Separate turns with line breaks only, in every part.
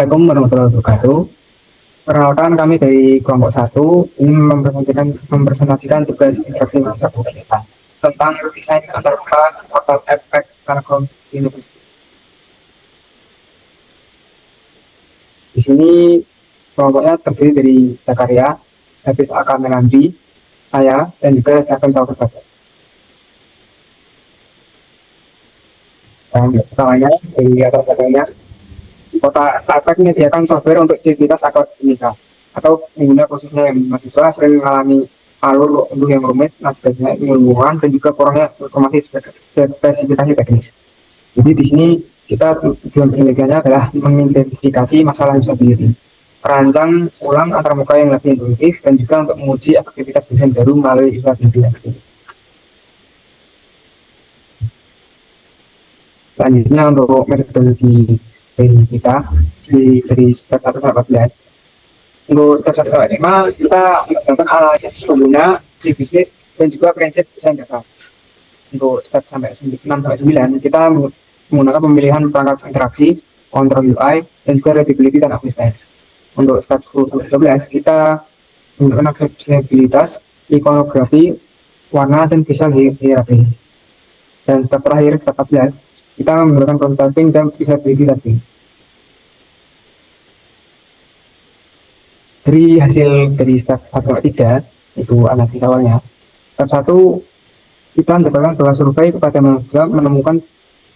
Assalamualaikum warahmatullahi wabarakatuh. Perkenalkan kami dari kelompok satu ingin mempresentasikan tugas interaksi masa kita tentang desain antarmuka portal efek Telkom University. Di sini kelompoknya terdiri dari Zakaria, Hafiz Aka Melandi, saya, dan juga Stephen Taufiq. Dan pertamanya dari atas bagiannya, kota efek menyediakan software untuk aktivitas akademika atau pengguna khususnya yang mahasiswa sering mengalami alur unduh yang rumit, nampaknya ilmuwan dan juga kurangnya informasi spesifikasi teknis. Jadi di sini kita tujuan penelitiannya adalah mengidentifikasi masalah usability, merancang ulang antarmuka yang lebih intuitif, dan juga untuk menguji aktivitas desain baru melalui usability. Selanjutnya untuk metodologi dari kita dari step 1 sampai 14. Untuk step 1 sampai 5 kita menggunakan analisis pengguna, si bisnis, dan juga prinsip desain dasar. Untuk step sampai 6 sampai 9 kita menggunakan pemilihan perangkat interaksi, kontrol UI, dan juga readability dan accessibility. Untuk step 10 sampai 12 kita menggunakan aksesibilitas, ikonografi, warna, dan visual hierarchy. Dan step terakhir, step 14, kita menggunakan prototyping dan usability testing. Dari hasil dari step 1-3 itu analisis awalnya. Step 1 kita mendapatkan bahwa survei kepada mahasiswa menemukan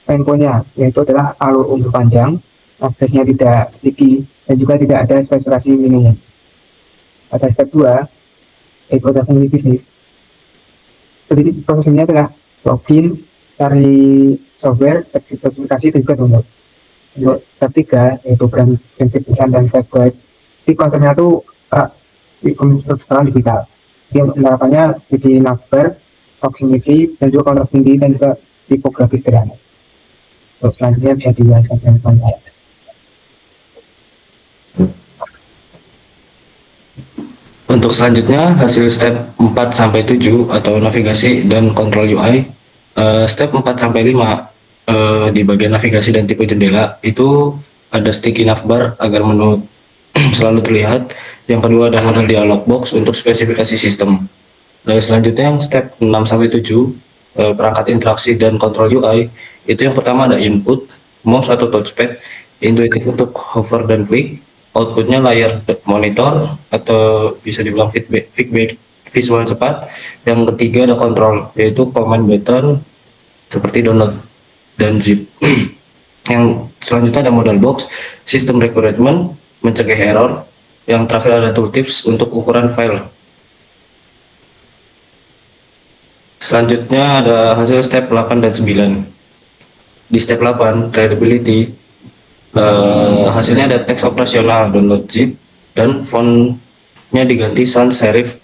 poin-poinnya, yaitu adalah alur undur panjang, aksesnya tidak sticky, dan juga tidak ada spesifikasi minimum. Pada step 2 yaitu ada fungsi bisnis. Jadi prosesnya adalah login, cari software, cek spesifikasi, dan juga download. Untuk step 3 yaitu prinsip desain dan guide. Jadi konsepnya itu sekarang digital. Jadi untuk penerapannya jadi navbar, proximity, dan juga kontras tinggi, dan juga tipografi sederhana. Untuk selanjutnya bisa dijelaskan dengan teman saya.
Untuk selanjutnya hasil step 4-7 atau navigasi dan kontrol UI. Step 4-5 di bagian navigasi dan tipe jendela itu ada sticky navbar agar menu selalu terlihat. Yang kedua ada model dialog box untuk spesifikasi sistem. Lalu selanjutnya yang step 6-7 perangkat interaksi dan kontrol UI itu yang pertama ada input, mouse atau touchpad, intuitif untuk hover dan klik, outputnya layar monitor atau bisa dibilang feedback visual cepat. Yang ketiga ada kontrol, yaitu command button seperti download dan zip. Yang selanjutnya ada modal box, sistem requirement mencegah error. Yang terakhir ada tooltips untuk ukuran file. Selanjutnya ada hasil step 8 dan 9. Di step 8 readability, hasilnya ada teks operasional, download zip, dan fontnya diganti sans serif.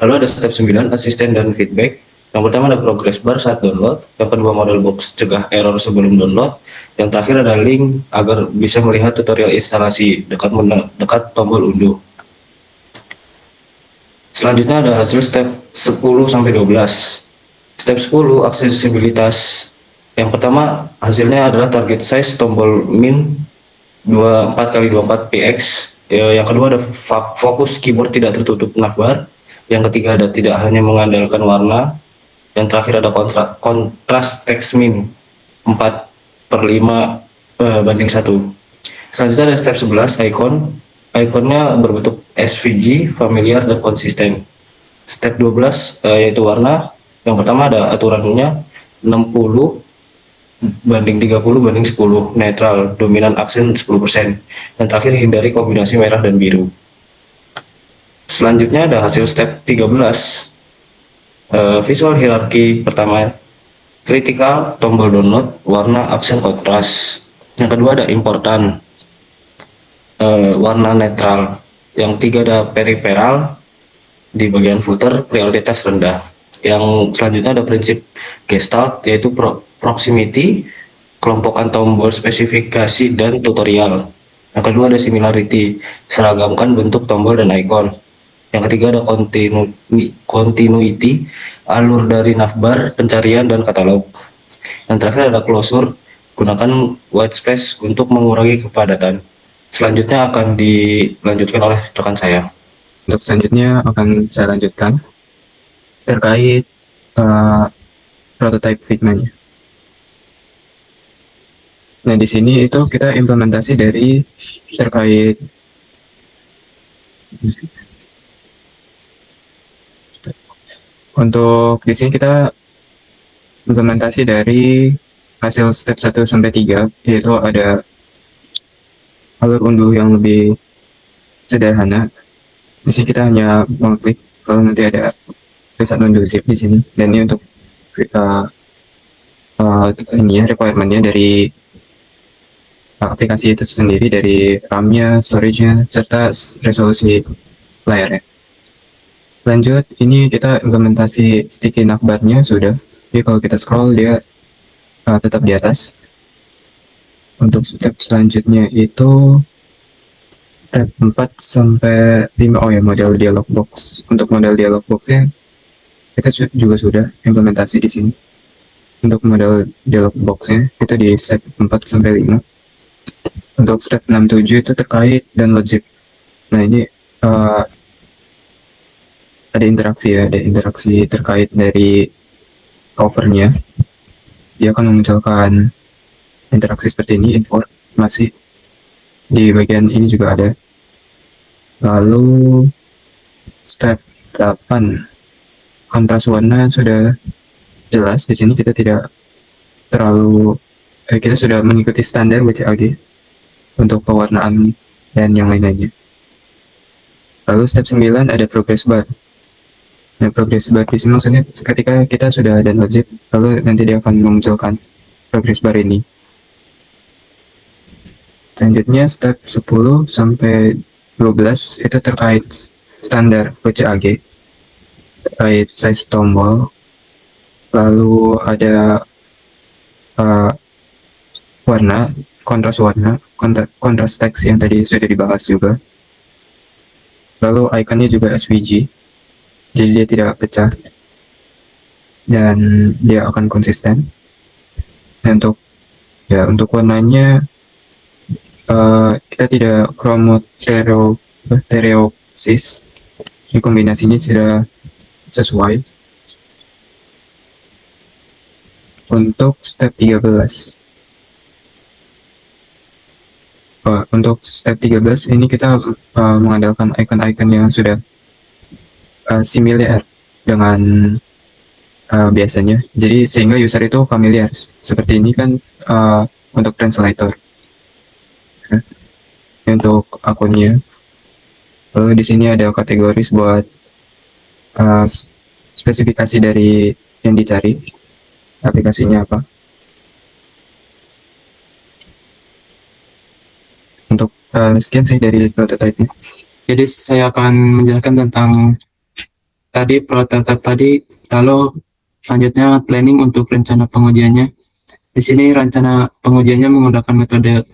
Lalu ada step 9 asisten dan feedback. Yang pertama ada progress bar saat download, yang kedua model box cegah error sebelum download, yang terakhir ada link agar bisa melihat tutorial instalasi dekat tombol unduh. Selanjutnya ada hasil step 10-12. Step 10 aksesibilitas. Yang pertama hasilnya adalah target size tombol min 24x24 px. Yang kedua ada fokus keyboard tidak tertutup navbar. Yang ketiga ada tidak hanya mengandalkan warna. Yang terakhir ada kontras text min 4/5 banding 1. Selanjutnya ada step 11 icon. Ikonnya berbentuk SVG, familiar, dan konsisten. Step 12 yaitu warna. Yang pertama ada aturannya 60/30/10, netral, dominan aksen 10%. Dan terakhir hindari kombinasi merah dan biru. Selanjutnya ada hasil step 13. Visual hierarki pertama critical, tombol download, warna, aksen, kontras. Yang kedua ada important, warna netral. Yang tiga ada peripheral, di bagian footer prioritas rendah. Yang selanjutnya ada prinsip gestalt, yaitu proximity, kelompokan tombol spesifikasi dan tutorial. Yang kedua ada similarity, seragamkan bentuk tombol dan icon. Yang ketiga ada continuity, alur dari navbar, pencarian, dan katalog. Yang terakhir ada closure, gunakan white space untuk mengurangi kepadatan. Selanjutnya akan dilanjutkan oleh rekan saya.
Untuk selanjutnya akan saya lanjutkan terkait prototype Figma-nya. Nah, di sini itu kita implementasi dari terkait untuk di sini kita implementasi dari hasil step 1 sampai 3, yaitu ada alur unduh yang lebih sederhana. Di sini kita hanya mengklik kalau nanti ada tulisan unduh zip di sini, dan ini untuk ini ya requirement-nya dari aplikasi itu sendiri, dari RAM-nya, storage-nya, serta resolusi layarnya. Lanjut, ini kita implementasi sticky navbar-nya sudah. Jadi kalau kita scroll dia tetap di atas. Untuk step selanjutnya itu step 4 sampai 5. Oh ya, model dialog box. Untuk model dialog box-nya kita juga sudah implementasi di sini. Untuk model dialog box-nya itu di step 4 sampai 5. Untuk step 6, 7 itu terkait dan logic. Nah, ini ada interaksi ya, ada interaksi terkait dari covernya. Dia akan memunculkan interaksi seperti ini, informasi. Di bagian ini juga ada. Lalu step 8, kontras warna sudah jelas. Di sini kita tidak terlalu kita sudah mengikuti standar WCAG untuk pewarnaan dan yang lain-lainnya. Lalu step 9 ada progress bar. Nah, progress bar di sini maksudnya ketika kita sudah download zip, lalu nanti dia akan memunculkan progress bar ini. Selanjutnya step 10 sampai 12 itu terkait standar WCAG, terkait size tombol. Lalu ada warna, kontras warna, kontras teks yang tadi sudah dibahas juga. Lalu ikonnya juga SVG, jadi dia tidak pecah dan dia akan konsisten. Dan untuk warnanya kita tidak stereopsis. Ini kombinasinya sudah sesuai. Untuk step 13, untuk step 13 ini kita mengandalkan icon-icon yang sudah similar dengan biasanya. Jadi sehingga user itu familiar. Seperti ini kan untuk translator. Untuk akunnya. Lalu di sini ada kategori buat spesifikasi dari yang dicari, aplikasinya apa. Untuk sekian sih dari prototype-nya. Jadi saya akan menjelaskan tentang tadi prototype tadi, lalu selanjutnya planning untuk rencana pengujiannya. Di sini rencana pengujiannya menggunakan metode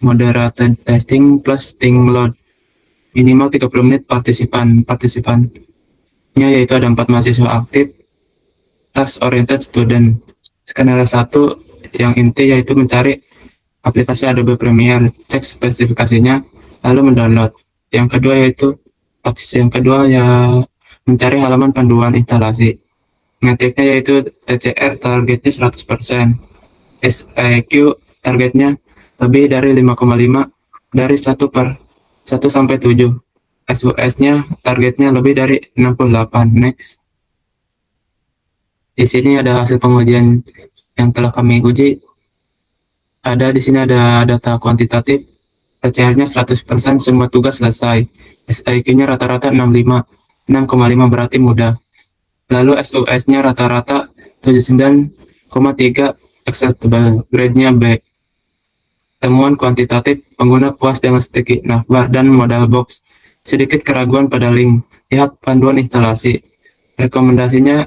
moderated testing plus sting load. Minimal 30 menit partisipannya yaitu ada 4 mahasiswa aktif, task oriented student. Skenario 1 yang inti yaitu mencari aplikasi Adobe Premiere, cek spesifikasinya, lalu mendownload. Yang kedua yaitu ya mencari halaman panduan instalasi. Metriknya yaitu TCR targetnya 100%, SIQ targetnya lebih dari 5,5 dari 1 sampai 7. SUS-nya targetnya lebih dari 68. Next. Di sini ada hasil pengujian yang telah kami uji. Di sini ada data kuantitatif. TCR-nya 100%, semua tugas selesai. SIQ-nya rata-rata 6,5 berarti mudah. Lalu SUS-nya rata-rata 79,3 acceptable, grade-nya B. Temuan kuantitatif, pengguna puas dengan sticky navbar dan modal box. Sedikit keraguan pada link. Lihat panduan instalasi. Rekomendasinya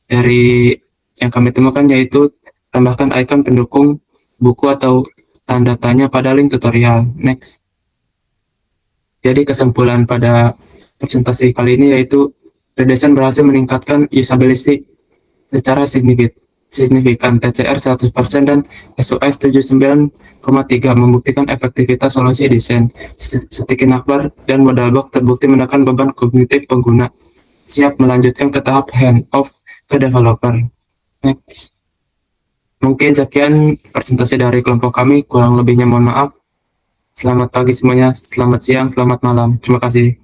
dari yang kami temukan yaitu tambahkan ikon pendukung buku atau tanda tanya pada link tutorial. Next. Jadi kesimpulan pada presentasi kali ini yaitu Redesign berhasil meningkatkan usability secara signifikan, TCR 100%, dan SOS 79,3 membuktikan efektivitas solusi desain. Setikin Akbar dan Modalbox terbukti menekan beban kognitif pengguna. Siap melanjutkan ke tahap hand off ke developer. Next. Mungkin sekian presentasi dari kelompok kami, kurang lebihnya mohon maaf. Selamat pagi semuanya, selamat siang, selamat malam. Terima kasih.